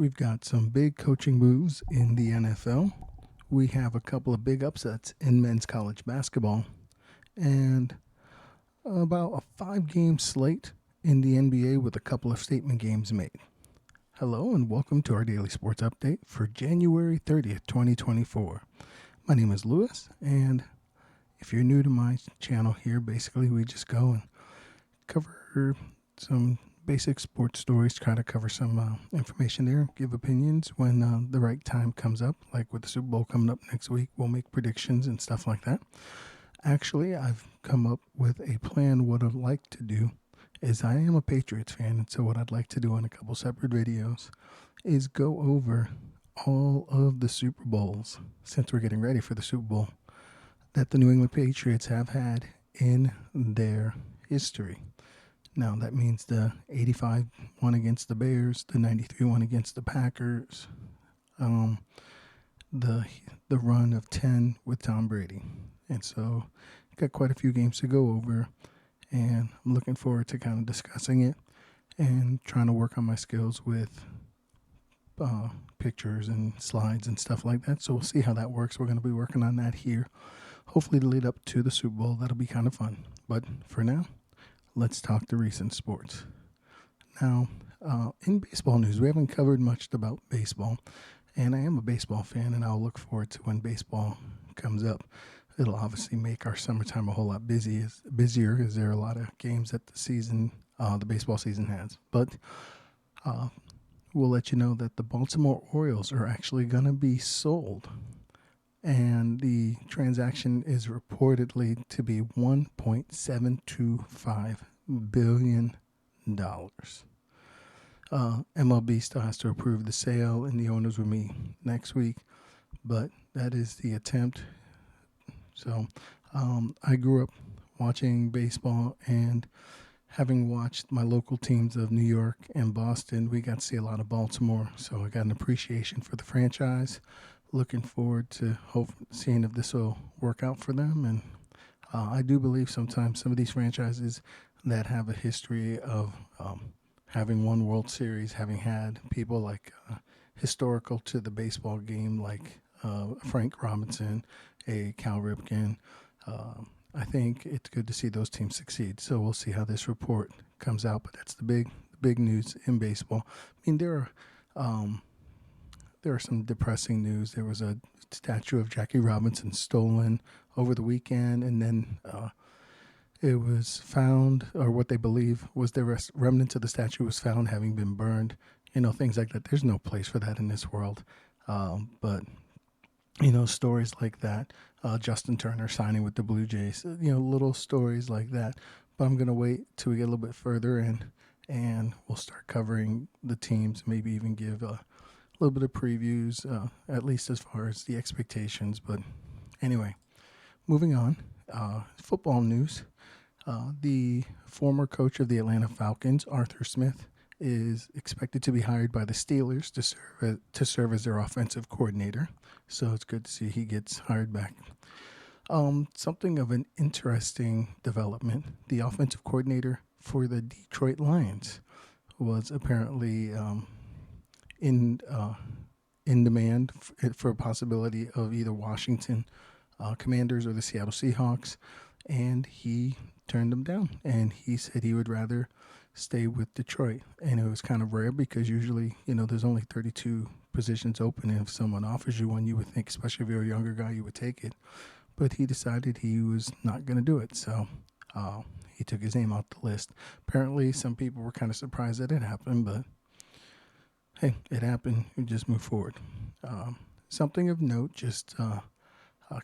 We've got some big coaching moves in the NFL. We have a couple of big upsets in men's college basketball, and about a 5 game slate in the NBA with a couple of statement games made. Hello, and welcome to our daily sports update for January 30th, 2024. My name is Lewis, and if you're new to my channel here, basically we just go and cover some basic sports stories, try to cover some information there, give opinions when the right time comes up, like with the Super Bowl coming up next week. We'll make predictions and stuff like that. Actually, I've come up with a plan. What I'd like to do is I am a Patriots fan, and so what I'd like to do in a couple separate videos is go over all of the Super Bowls, since we're getting ready for the Super Bowl, that the New England Patriots have had in their history. Now, that means the 85 one against the Bears, the 93 one against the Packers, the run of 10 with Tom Brady. And so, got quite a few games to go over, and I'm looking forward to kind of discussing it and trying to work on my skills with pictures and slides and stuff like that. So we'll see how that works. We're going to be working on that here, hopefully to lead up to the Super Bowl. That'll be kind of fun. But for now, let's talk the recent sports. Now, in baseball news, we haven't covered much about baseball, and I am a baseball fan, and I'll look forward to when baseball comes up. It'll obviously make our summertime a whole lot busier, as there are a lot of games that the baseball season has. But we'll let you know that the Baltimore Orioles are actually going to be sold, and the transaction is reportedly to be $1.725 billion. MLB still has to approve the sale, and the owners will meet next week, but that is the attempt. So I grew up watching baseball, and having watched my local teams of New York and Boston, we got to see a lot of Baltimore, so I got an appreciation for the franchise. Looking forward to seeing if this will work out for them. And I do believe sometimes some of these franchises that have a history of having won World Series, having had people like historical to the baseball game, like Frank Robinson, a Cal Ripken. I think it's good to see those teams succeed. So we'll see how this report comes out. But that's the big news in baseball. I mean, there are some depressing news. There was a statue of Jackie Robinson stolen over the weekend, and then it was found, or what they believe was the remnants of the statue was found having been burned. Things like that. There's no place for that in this world. But stories like that. Justin Turner signing with the Blue Jays. Little stories like that. But I'm going to wait till we get a little bit further in, and we'll start covering the teams, maybe even give a little bit of previews, at least as far as the expectations. But anyway, moving on. Football news. The former coach of the Atlanta Falcons, Arthur Smith, is expected to be hired by the Steelers to serve as their offensive coordinator. So it's good to see he gets hired back. Something of an interesting development. The offensive coordinator for the Detroit Lions was apparently in demand for a possibility of either Washington Commanders or the Seattle Seahawks, and he turned them down, and he said he would rather stay with Detroit. And it was kind of rare, because usually, there's only 32 positions open, and if someone offers you one, you would think, especially if you're a younger guy, you would take it. But he decided he was not going to do it, so he took his name off the list. Apparently, some people were kind of surprised that it happened, but hey, it happened. We just move forward. Something of note, just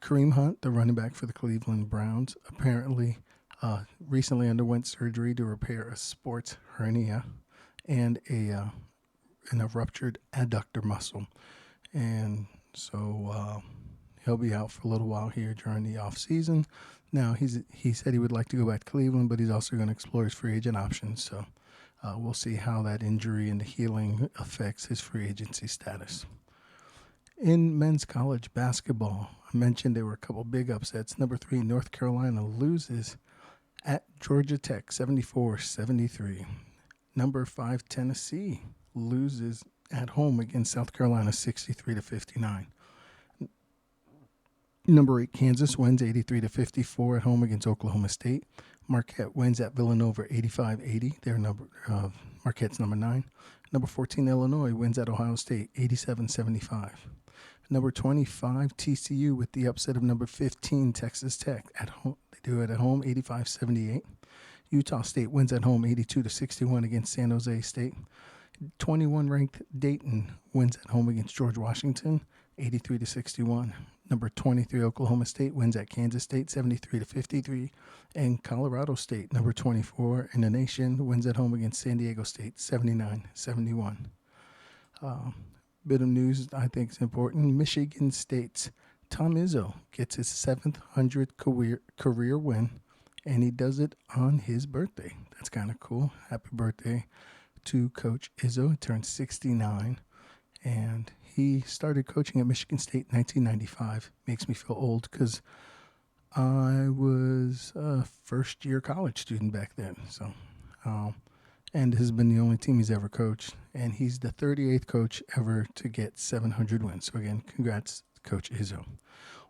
Kareem Hunt, the running back for the Cleveland Browns, apparently recently underwent surgery to repair a sports hernia and a ruptured adductor muscle. And so he'll be out for a little while here during the off season. Now, he said he would like to go back to Cleveland, but he's also going to explore his free agent options. So we'll see how that injury and the healing affects his free agency status. In men's college basketball, I mentioned there were a couple big upsets. Number 3, North Carolina loses at Georgia Tech, 74-73. Number 5, Tennessee loses at home against South Carolina 63-59. Number 8, Kansas wins 83-54 at home against Oklahoma State. Marquette wins at Villanova 85-80. Marquette's number 9. Number 14, Illinois wins at Ohio State 87-75. Number 25, TCU with the upset of number 15, Texas Tech at home. They do it at home 85-78. Utah State wins at home 82-61 against San Jose State. 21 ranked Dayton wins at home against George Washington 83-61. Number 23, Oklahoma State wins at Kansas State 73-53. And Colorado State, number 24 in the nation, wins at home against San Diego State 79-71. Bit of news I think is important. Michigan State's Tom Izzo gets his 700th career win, and he does it on his birthday. That's kind of cool. Happy birthday to Coach Izzo. He turned 69, and he started coaching at Michigan State in 1995. Makes me feel old because I was a first-year college student back then. So, and this has been the only team he's ever coached, and he's the 38th coach ever to get 700 wins. So again, congrats, Coach Izzo.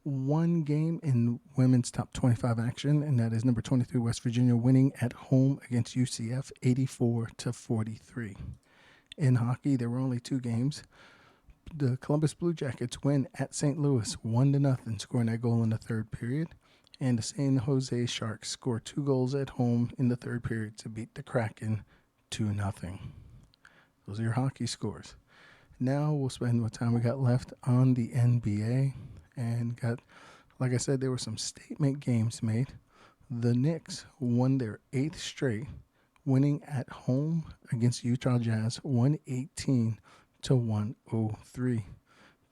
One game in women's top 25 action, and that is number 23 West Virginia winning at home against UCF 84-43. In hockey, there were only 2 games. The Columbus Blue Jackets win at St. Louis 1-0, scoring that goal in the third period. And the San Jose Sharks score 2 goals at home in the third period to beat the Kraken 2-0. Those are your hockey scores. Now we'll spend what time we got left on the NBA. And like I said, there were some statement games made. The Knicks won their 8th straight, winning at home against Utah Jazz 118-103.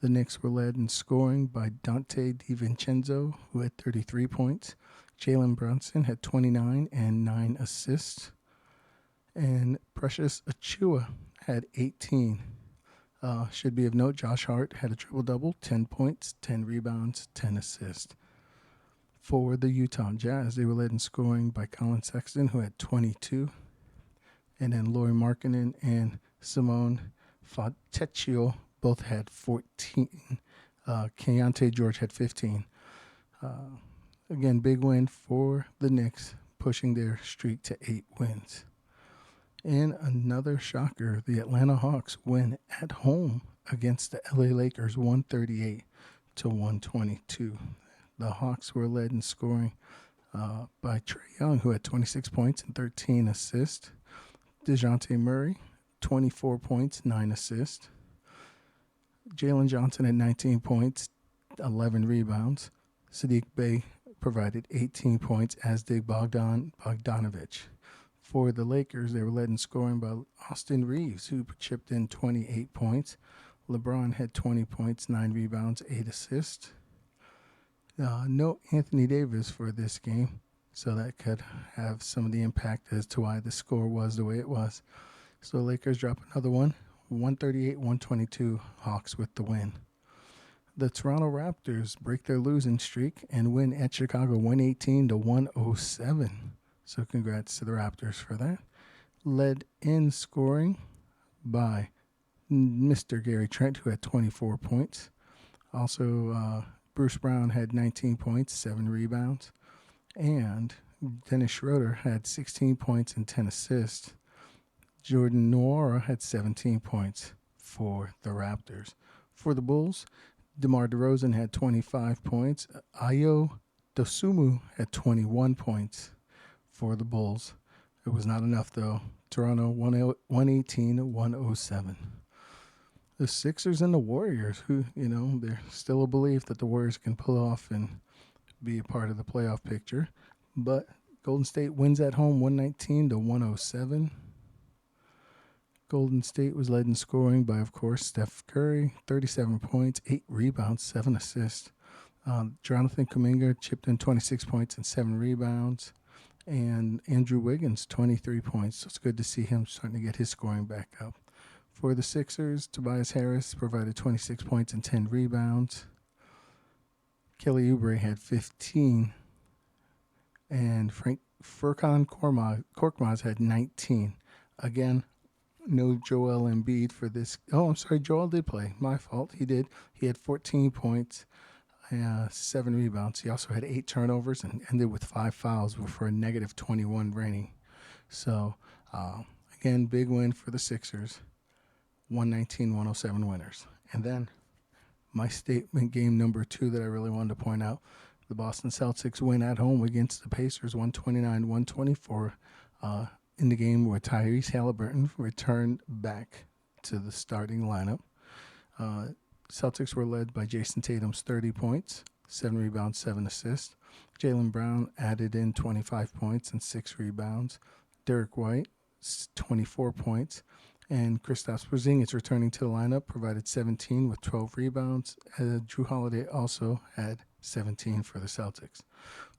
The Knicks were led in scoring by Dante DiVincenzo, who had 33 points. Jalen Brunson had 29 and 9 assists. And Precious Achiuwa had 18. Should be of note, Josh Hart had a triple-double, 10 points, 10 rebounds, 10 assists. For the Utah Jazz, they were led in scoring by Colin Sexton, who had 22. And then Lauri Markkanen and Simone Fontecchio both had 14. Keontae George had 15. Again, big win for the Knicks, pushing their streak to 8 wins. And another shocker, the Atlanta Hawks win at home against the LA Lakers 138-122. The Hawks were led in scoring by Trae Young, who had 26 points and 13 assists. DeJounte Murray, 24 points, 9 assists. Jalen Johnson had 19 points, 11 rebounds. Saddiq Bey provided 18 points, as did Bogdanovich. For the Lakers, they were led in scoring by Austin Reeves, who chipped in 28 points. LeBron had 20 points, 9 rebounds, 8 assists. No Anthony Davis for this game, so that could have some of the impact as to why the score was the way it was. So the Lakers drop another one, 138-122, Hawks with the win. The Toronto Raptors break their losing streak and win at Chicago 118-107. So congrats to the Raptors for that. Led in scoring by Mr. Gary Trent, who had 24 points. Also, Bruce Brown had 19 points, 7 rebounds. And Dennis Schroeder had 16 points and 10 assists. Jordan Nwora had 17 points for the Raptors. For the Bulls, DeMar DeRozan had 25 points. Ayo Dosunmu had 21 points for the Bulls. It was not enough, though. Toronto 118-107. The Sixers and the Warriors, who, there's still a belief that the Warriors can pull off and be a part of the playoff picture. But Golden State wins at home 119-107. Golden State was led in scoring by, of course, Steph Curry, 37 points, 8 rebounds, 7 assists. Jonathan Kuminga chipped in 26 points and 7 rebounds. And Andrew Wiggins, 23 points. So it's good to see him starting to get his scoring back up. For the Sixers, Tobias Harris provided 26 points and 10 rebounds. Kelly Oubre had 15. And Furkan Korkmaz had 19. Again, No Joel Embiid for this. Oh, I'm sorry. Joel did play. My fault. He did. He had 14 points, 7 rebounds. He also had 8 turnovers and ended with 5 fouls for a negative 21 rating. So, uh, again, big win for the Sixers. 119-107 winners. And then my statement game number 2 that I really wanted to point out, the Boston Celtics win at home against the Pacers 129-124 in the game where Tyrese Halliburton returned back to the starting lineup. Celtics were led by Jason Tatum's 30 points, 7 rebounds, 7 assists. Jaylen Brown added in 25 points and 6 rebounds. Derek White, 24 points. And Kristaps Porzingis returning to the lineup provided 17 with 12 rebounds. Drew Holiday also had 17 for the Celtics.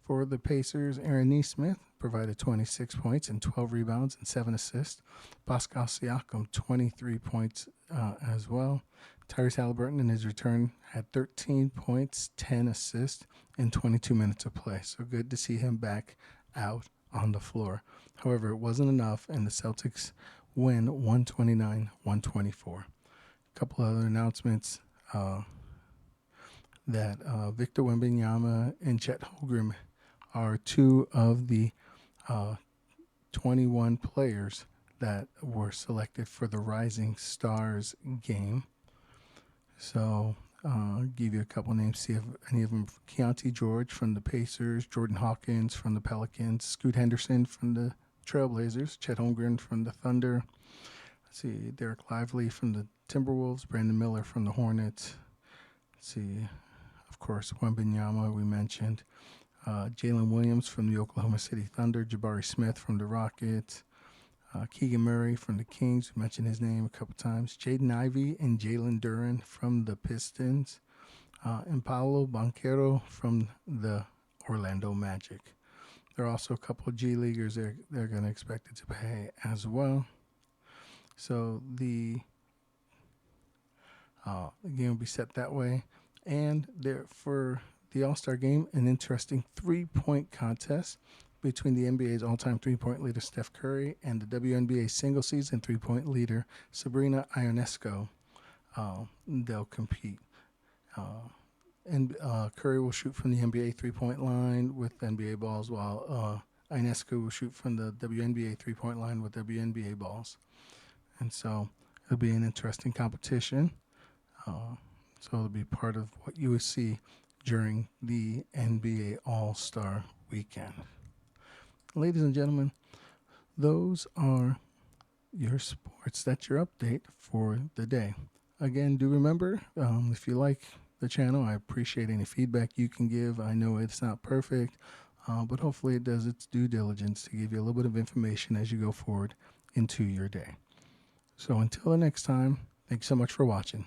For the Pacers, Aaron Nesmith provided 26 points and 12 rebounds and 7 assists. Pascal Siakam, 23 points as well. Tyrese Halliburton in his return had 13 points, 10 assists, and 22 minutes of play. So good to see him back out on the floor. However, it wasn't enough, and the Celtics win 129-124. A couple other announcements that Victor Wembanyama and Chet Holmgren are 2 of the 21 players that were selected for the Rising Stars game. So I'll give you a couple names, see if any of them. Keontae George from the Pacers, Jordan Hawkins from the Pelicans, Scoot Henderson from the Trailblazers, Chet Holmgren from the Thunder. Let's see, Derek Lively from the Timberwolves, Brandon Miller from the Hornets. Let's see, of course, Wembanyama we mentioned. Jalen Williams from the Oklahoma City Thunder, Jabari Smith from the Rockets, Keegan Murray from the Kings, we mentioned his name a couple times, Jaden Ivey and Jalen Duren from the Pistons, and Paolo Banchero from the Orlando Magic. There are also a couple of G Leaguers they're going to expect it to pay as well. So the game will be set that way. And there for the All-Star game, an interesting 3-point contest between the NBA's all-time 3-point leader Steph Curry and the WNBA single-season 3-point leader Sabrina Ionescu. They'll compete. And Curry will shoot from the NBA 3-point line with NBA balls, while Ionescu will shoot from the WNBA 3-point line with WNBA balls. And so it'll be an interesting competition. So it'll be part of what you will see during the NBA All-Star Weekend. Ladies and gentlemen, those are your sports. That's your update for the day. Again, do remember, if you like the channel, I appreciate any feedback you can give. I know it's not perfect, but hopefully it does its due diligence to give you a little bit of information as you go forward into your day. So until the next time, thanks so much for watching.